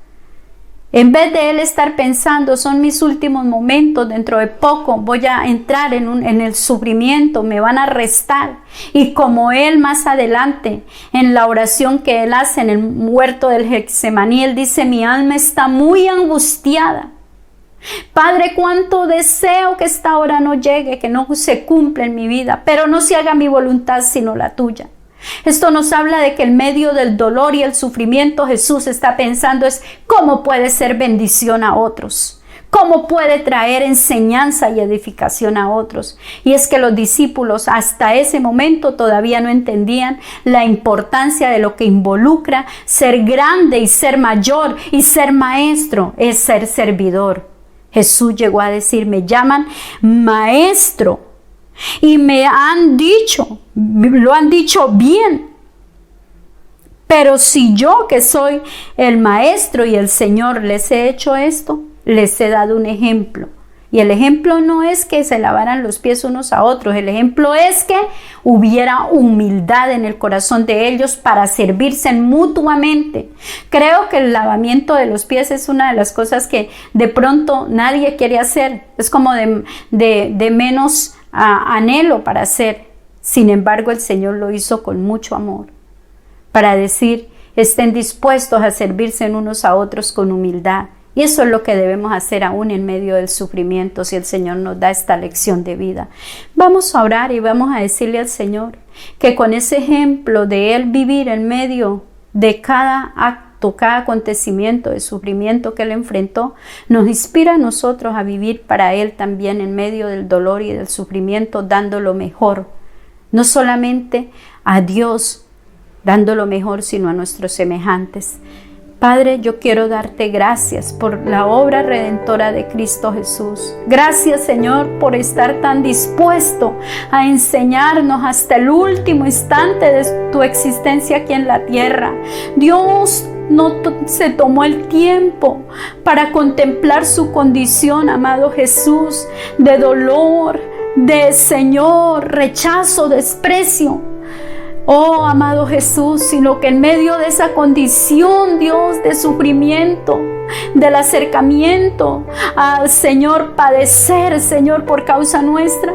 en vez de él estar pensando, son mis últimos momentos, dentro de poco voy a entrar en el sufrimiento, me van a arrestar. Y como él más adelante, en la oración que él hace en el huerto del Getsemaní, él dice: mi alma está muy angustiada. Padre, cuánto deseo que esta hora no llegue, que no se cumpla en mi vida, pero no se haga mi voluntad sino la tuya. Esto nos habla de que en medio del dolor y el sufrimiento Jesús está pensando es cómo puede ser bendición a otros, cómo puede traer enseñanza y edificación a otros. Y es que los discípulos hasta ese momento todavía no entendían la importancia de lo que involucra ser grande y ser mayor, y ser maestro es ser servidor. Jesús llegó a decir: me llaman maestro. Y me han dicho, lo han dicho bien. Pero si yo, que soy el Maestro y el Señor, les he hecho esto, les he dado un ejemplo. Y el ejemplo no es que se lavaran los pies unos a otros. El ejemplo es que hubiera humildad en el corazón de ellos para servirse mutuamente. Creo que el lavamiento de los pies es una de las cosas que de pronto nadie quiere hacer. Es como de menos anhelo para hacer. Sin embargo, el Señor lo hizo con mucho amor, para decir: estén dispuestos a servirse unos a otros con humildad. Y eso es lo que debemos hacer aún en medio del sufrimiento, si el Señor nos da esta lección de vida. Vamos a orar y vamos a decirle al Señor que con ese ejemplo de Él vivir en medio de cada acto, cada acontecimiento de sufrimiento que Él enfrentó, nos inspira a nosotros a vivir para Él también en medio del dolor y del sufrimiento, dando lo mejor, no solamente a Dios, dando lo mejor, sino a nuestros semejantes. Padre, yo quiero darte gracias por la obra redentora de Cristo Jesús. Gracias, Señor, por estar tan dispuesto a enseñarnos hasta el último instante de tu existencia aquí en la tierra. Dios no se tomó el tiempo para contemplar su condición, amado Jesús, de dolor, de Señor, rechazo, desprecio. Oh, amado Jesús, sino que en medio de esa condición, Dios, de sufrimiento, del acercamiento al Señor, padecer, Señor, por causa nuestra,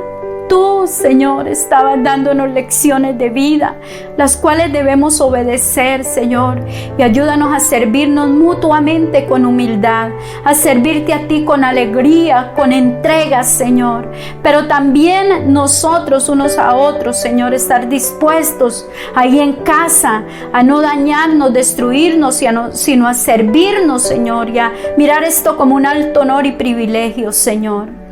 tú, Señor, estabas dándonos lecciones de vida, las cuales debemos obedecer, Señor, y ayúdanos a servirnos mutuamente con humildad, a servirte a ti con alegría, con entrega, Señor, pero también nosotros unos a otros, Señor, estar dispuestos ahí en casa a no dañarnos, destruirnos, sino a servirnos, Señor, y a mirar esto como un alto honor y privilegio, Señor.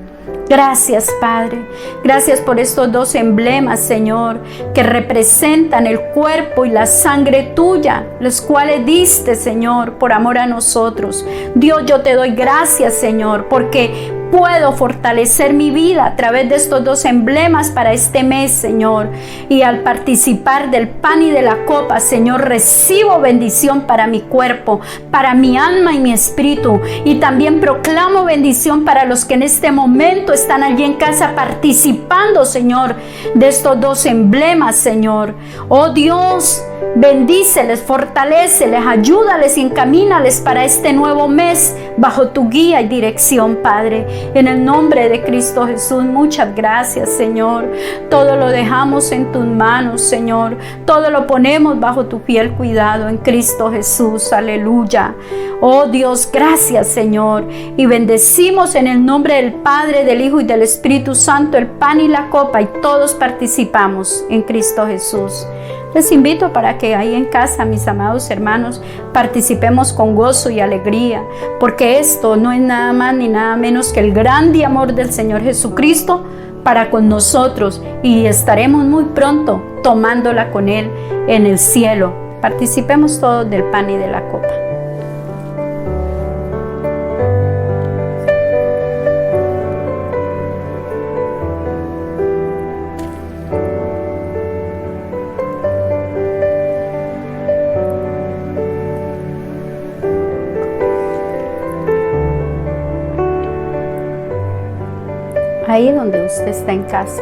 Gracias, Padre. Gracias por estos dos emblemas, Señor, que representan el cuerpo y la sangre tuya, los cuales diste, Señor, por amor a nosotros. Dios, yo te doy gracias, Señor, porque puedo fortalecer mi vida a través de estos dos emblemas para este mes, Señor. Y al participar del pan y de la copa, Señor, recibo bendición para mi cuerpo, para mi alma y mi espíritu. Y también proclamo bendición para los que en este momento están allí en casa participando, Señor, de estos dos emblemas, Señor. Oh Dios, bendíceles, fortaléceles, ayúdales y encamínales para este nuevo mes bajo tu guía y dirección, Padre. En el nombre de Cristo Jesús, muchas gracias, Señor. Todo lo dejamos en tus manos, Señor. Todo lo ponemos bajo tu fiel cuidado en Cristo Jesús. Aleluya. Oh Dios, gracias, Señor. Y bendecimos en el nombre del Padre, del Hijo y del Espíritu Santo el pan y la copa, y todos participamos en Cristo Jesús. Les invito para que ahí en casa, mis amados hermanos, participemos con gozo y alegría, porque esto no es nada más ni nada menos que el grande amor del Señor Jesucristo para con nosotros, y estaremos muy pronto tomándola con Él en el cielo. Participemos todos del pan y de la copa. Ahí donde usted está en casa,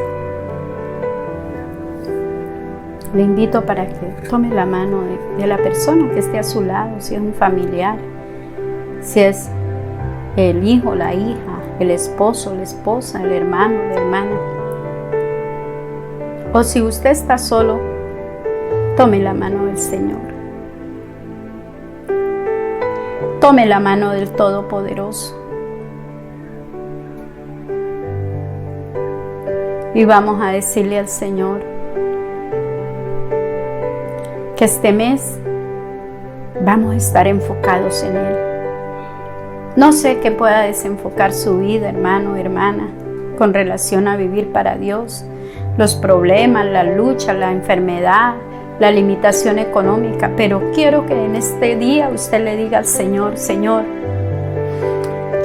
le invito para que tome la mano de la persona que esté a su lado, si es un familiar, si es el hijo, la hija, el esposo, la esposa, el hermano, la hermana. O si usted está solo, tome la mano del Señor. Tome la mano del Todopoderoso. Y vamos a decirle al Señor que este mes vamos a estar enfocados en Él. No sé qué pueda desenfocar su vida, hermano, hermana, con relación a vivir para Dios. Los problemas, la lucha, la enfermedad, la limitación económica. Pero quiero que en este día usted le diga al Señor: Señor,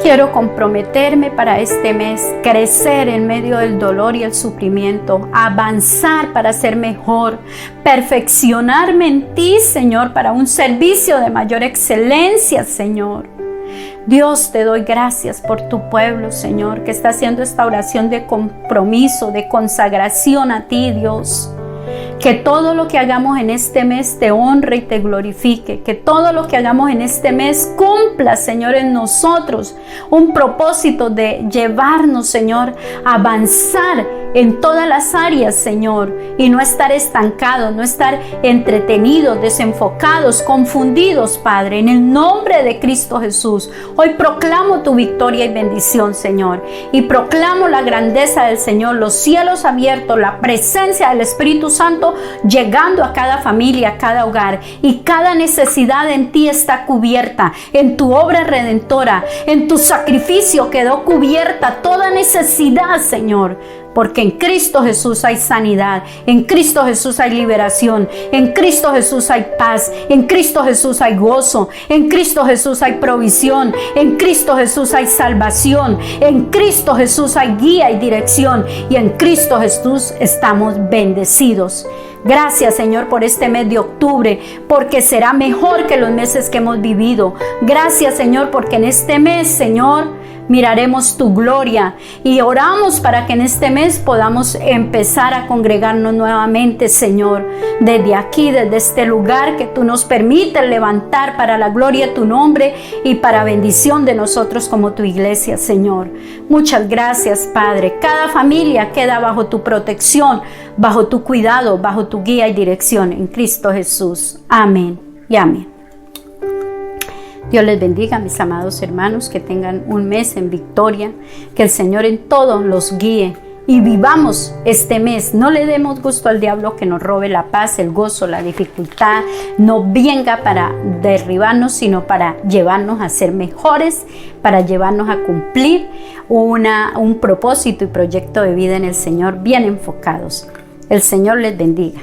quiero comprometerme para este mes, crecer en medio del dolor y el sufrimiento, avanzar para ser mejor, perfeccionarme en ti, Señor, para un servicio de mayor excelencia, Señor. Dios, te doy gracias por tu pueblo, Señor, que está haciendo esta oración de compromiso, de consagración a ti, Dios. Que todo lo que hagamos en este mes te honre y te glorifique. Que todo lo que hagamos en este mes cumpla, Señor, en nosotros un propósito de llevarnos, Señor, a avanzar en todas las áreas, Señor, y no estar estancados, no estar entretenidos, desenfocados, confundidos, Padre, en el nombre de Cristo Jesús. Hoy proclamo tu victoria y bendición, Señor, y proclamo la grandeza del Señor, los cielos abiertos, la presencia del Espíritu Santo llegando a cada familia, a cada hogar, y cada necesidad en ti está cubierta, en tu obra redentora, en tu sacrificio quedó cubierta toda necesidad, Señor, porque en Cristo Jesús hay sanidad, en Cristo Jesús hay liberación, en Cristo Jesús hay paz, en Cristo Jesús hay gozo, en Cristo Jesús hay provisión, en Cristo Jesús hay salvación, en Cristo Jesús hay guía y dirección, y en Cristo Jesús estamos bendecidos. Gracias, Señor, por este mes de octubre, porque será mejor que los meses que hemos vivido. Gracias, Señor, porque en este mes, Señor, miraremos tu gloria, y oramos para que en este mes podamos empezar a congregarnos nuevamente, Señor, desde aquí, desde este lugar que tú nos permites levantar para la gloria de tu nombre y para bendición de nosotros como tu iglesia, Señor. Muchas gracias, Padre. Cada familia queda bajo tu protección, bajo tu cuidado, bajo tu guía y dirección en Cristo Jesús. Amén y amén. Dios les bendiga, mis amados hermanos, que tengan un mes en victoria, que el Señor en todo los guíe y vivamos este mes. No le demos gusto al diablo que nos robe la paz, el gozo, la dificultad. No venga para derribarnos, sino para llevarnos a ser mejores, para llevarnos a cumplir un propósito y proyecto de vida en el Señor bien enfocados. El Señor les bendiga.